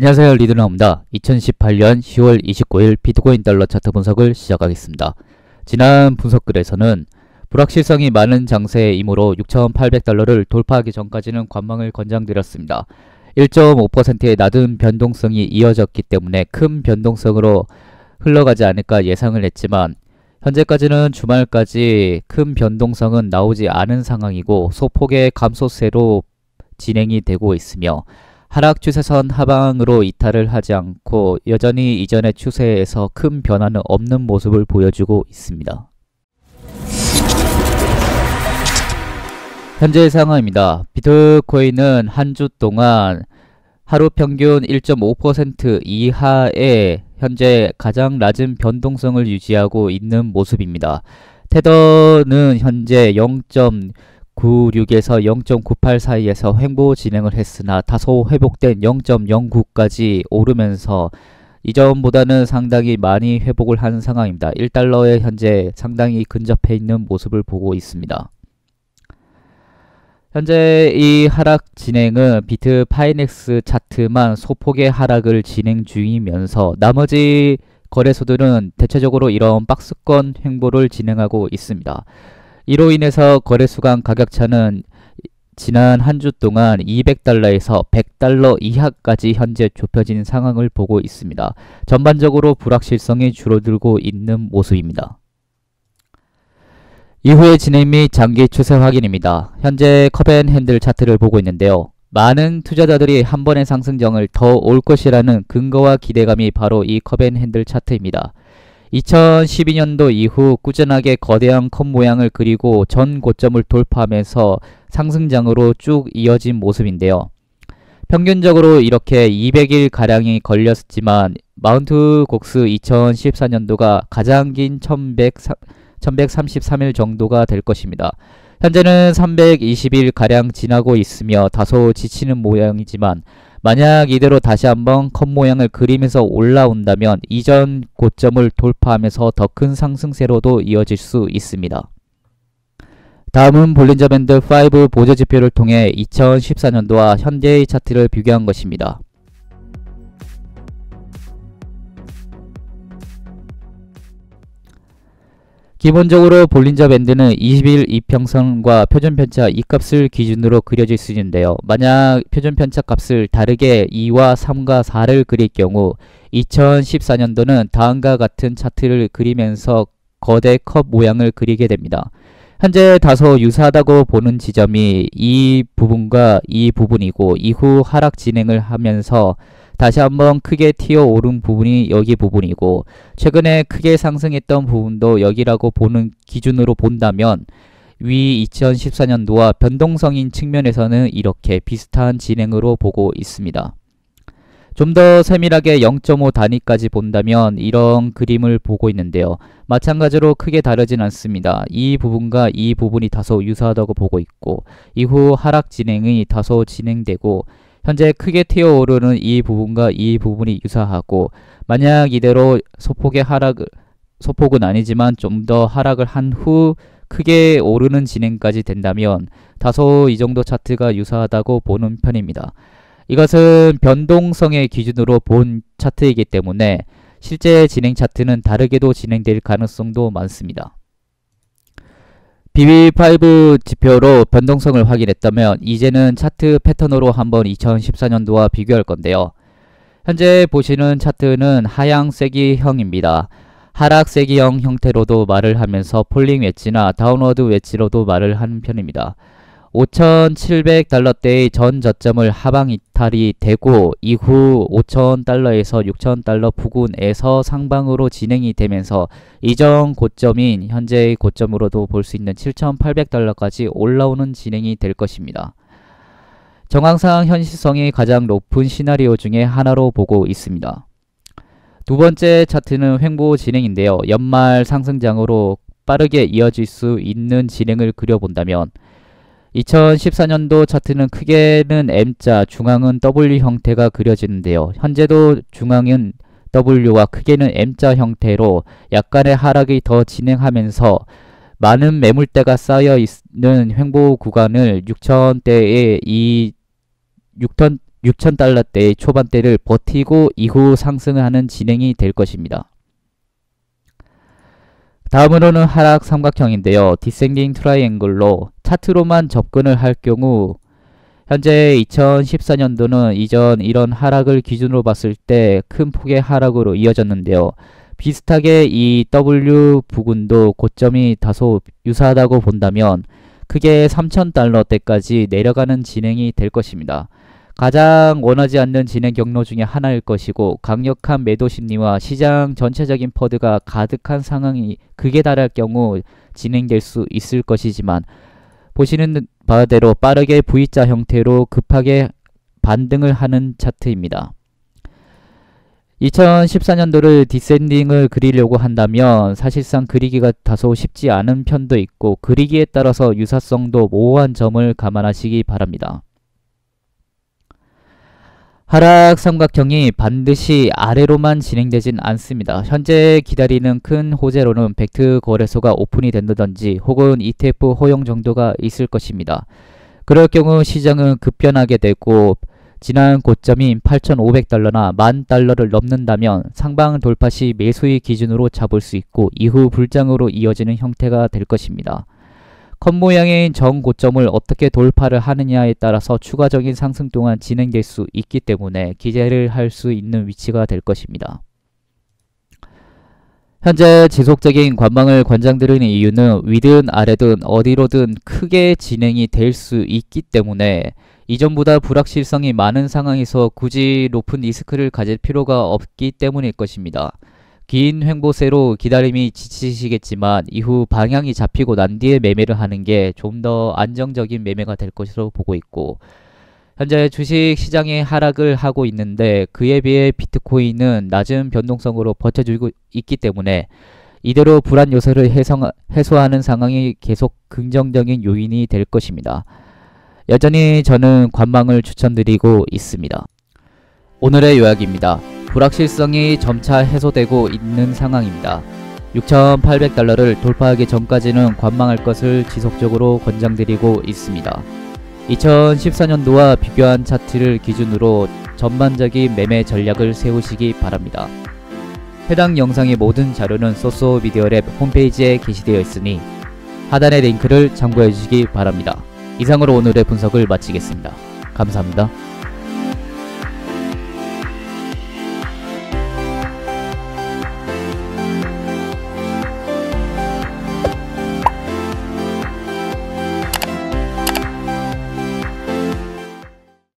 안녕하세요, 리드나입니다. 2018년 10월 29일 비트코인 달러 차트 분석을 시작하겠습니다. 지난 분석글에서는 불확실성이 많은 장세이므로 6,800달러를 돌파하기 전까지는 관망을 권장드렸습니다. 1.5%의 낮은 변동성이 이어졌기 때문에 큰 변동성으로 흘러가지 않을까 예상을 했지만 현재까지는 주말까지 큰 변동성은 나오지 않은 상황이고 소폭의 감소세로 진행이 되고 있으며 하락 추세선 하방으로 이탈을 하지 않고 여전히 이전의 추세에서 큰 변화는 없는 모습을 보여주고 있습니다. 현재 상황입니다. 비트코인은 한 주 동안 하루 평균 1.5% 이하의 현재 가장 낮은 변동성을 유지하고 있는 모습입니다. 테더는 현재 0.96에서 0.98 사이에서 횡보 진행을 했으나 다소 회복된 0.09까지 오르면서 이전보다는 상당히 많이 회복을 한 상황입니다. 1달러에 현재 상당히 근접해 있는 모습을 보고 있습니다. 현재 이 하락 진행은 비트파이넥스 차트만 소폭의 하락을 진행 중이면서 나머지 거래소들은 대체적으로 이런 박스권 횡보를 진행하고 있습니다. 이로 인해서 거래소 간 가격차는 지난 한 주 동안 200달러에서 100달러 이하까지 현재 좁혀진 상황을 보고 있습니다. 전반적으로 불확실성이 줄어들고 있는 모습입니다. 이후의 진행 및 장기 추세 확인입니다. 현재 컵앤핸들 차트를 보고 있는데요. 많은 투자자들이 한 번의 상승장을 더 올 것이라는 근거와 기대감이 바로 이 컵앤핸들 차트입니다. 2012년도 이후 꾸준하게 거대한 컵 모양을 그리고 전 고점을 돌파하면서 상승장으로 쭉 이어진 모습인데요. 평균적으로 이렇게 200일 가량이 걸렸지만 마운트 곡스 2014년도가 가장 긴 1133일 정도가 될 것입니다. 현재는 320일 가량 지나고 있으며 다소 지치는 모양이지만 만약 이대로 다시 한번 컵 모양을 그리면서 올라온다면 이전 고점을 돌파하면서 더 큰 상승세로도 이어질 수 있습니다. 다음은 볼린저 밴드 5 보조지표를 통해 2014년도와 현재의 차트를 비교한 것입니다. 기본적으로 볼린저 밴드는 20일 이평선과 표준편차 이값을 기준으로 그려질 수 있는데요. 만약 표준편차 값을 다르게 2와 3과 4를 그릴 경우 2014년도는 다음과 같은 차트를 그리면서 거대 컵 모양을 그리게 됩니다. 현재 다소 유사하다고 보는 지점이 이 부분과 이 부분이고 이후 하락 진행을 하면서 다시 한번 크게 튀어오른 부분이 여기 부분이고 최근에 크게 상승했던 부분도 여기라고 보는 기준으로 본다면 위 2014년도와 변동성인 측면에서는 이렇게 비슷한 진행으로 보고 있습니다. 좀 더 세밀하게 0.5 단위까지 본다면 이런 그림을 보고 있는데요. 마찬가지로 크게 다르진 않습니다. 이 부분과 이 부분이 다소 유사하다고 보고 있고 이후 하락 진행이 다소 진행되고 현재 크게 튀어오르는 이 부분과 이 부분이 유사하고 만약 이대로 소폭은 아니지만 좀 더 하락을 한 후 크게 오르는 진행까지 된다면 다소 이 정도 차트가 유사하다고 보는 편입니다. 이것은 변동성의 기준으로 본 차트이기 때문에 실제 진행 차트는 다르게도 진행될 가능성도 많습니다. BB5 지표로 변동성을 확인했다면 이제는 차트 패턴으로 한번 2014년도와 비교할 건데요. 현재 보시는 차트는 하향 세기형입니다. 하락 세기형 형태로도 말을 하면서 폴링 웨지나 다운워드 웨지로도 말을 하는 편입니다. 5,700달러대의 전 저점을 하방 이탈이 되고 이후 5,000달러에서 6,000달러 부근에서 상방으로 진행이 되면서 이전 고점인 현재의 고점으로도 볼 수 있는 7,800달러까지 올라오는 진행이 될 것입니다. 정황상 현실성이 가장 높은 시나리오 중에 하나로 보고 있습니다. 두 번째 차트는 횡보 진행인데요. 연말 상승장으로 빠르게 이어질 수 있는 진행을 그려본다면 2014년도 차트는 크게는 M자, 중앙은 W 형태가 그려지는데요. 현재도 중앙은 W와 크게는 M자 형태로 약간의 하락이 더 진행하면서 많은 매물대가 쌓여 있는 횡보 구간을 6천대의 6,000달러대의 초반대를 버티고 이후 상승하는 진행이 될 것입니다. 다음으로는 하락 삼각형인데요. 디센딩 트라이앵글로 차트로만 접근을 할 경우 현재 2014년도는 이전 이런 하락을 기준으로 봤을 때 큰 폭의 하락으로 이어졌는데요. 비슷하게 이 W 부근도 고점이 다소 유사하다고 본다면 크게 3,000달러대까지 내려가는 진행이 될 것입니다. 가장 원하지 않는 진행 경로 중에 하나일 것이고 강력한 매도 심리와 시장 전체적인 퍼드가 가득한 상황이 극에 달할 경우 진행될 수 있을 것이지만 보시는 바대로 빠르게 V자 형태로 급하게 반등을 하는 차트입니다. 2014년도를 디센딩을 그리려고 한다면 사실상 그리기가 다소 쉽지 않은 편도 있고 그리기에 따라서 유사성도 모호한 점을 감안하시기 바랍니다. 하락 삼각형이 반드시 아래로만 진행되진 않습니다. 현재 기다리는 큰 호재로는 벡트 거래소가 오픈이 된다든지 혹은 ETF 허용 정도가 있을 것입니다. 그럴 경우 시장은 급변하게 되고 지난 고점인 8,500달러나 10,000달러를 넘는다면 상방 돌파 시 매수의 기준으로 잡을 수 있고 이후 불장으로 이어지는 형태가 될 것입니다. 컵 모양인 정고점을 어떻게 돌파를 하느냐에 따라서 추가적인 상승 동안 진행될 수 있기 때문에 기대를 할 수 있는 위치가 될 것입니다. 현재 지속적인 관망을 권장드리는 이유는 위든 아래든 어디로든 크게 진행이 될 수 있기 때문에 이전보다 불확실성이 많은 상황에서 굳이 높은 리스크를 가질 필요가 없기 때문일 것입니다. 긴 횡보세로 기다림이 지치시겠지만 이후 방향이 잡히고 난 뒤에 매매를 하는 게 좀 더 안정적인 매매가 될 것으로 보고 있고 현재 주식 시장이 하락을 하고 있는데 그에 비해 비트코인은 낮은 변동성으로 버텨주고 있기 때문에 이대로 불안 요소를 해소하는 상황이 계속 긍정적인 요인이 될 것입니다. 여전히 저는 관망을 추천드리고 있습니다. 오늘의 요약입니다. 불확실성이 점차 해소되고 있는 상황입니다. 6,800달러를 돌파하기 전까지는 관망할 것을 지속적으로 권장드리고 있습니다. 2014년도와 비교한 차트를 기준으로 전반적인 매매 전략을 세우시기 바랍니다. 해당 영상의 모든 자료는 소스미디어랩 홈페이지에 게시되어 있으니 하단의 링크를 참고해 주시기 바랍니다. 이상으로 오늘의 분석을 마치겠습니다. 감사합니다.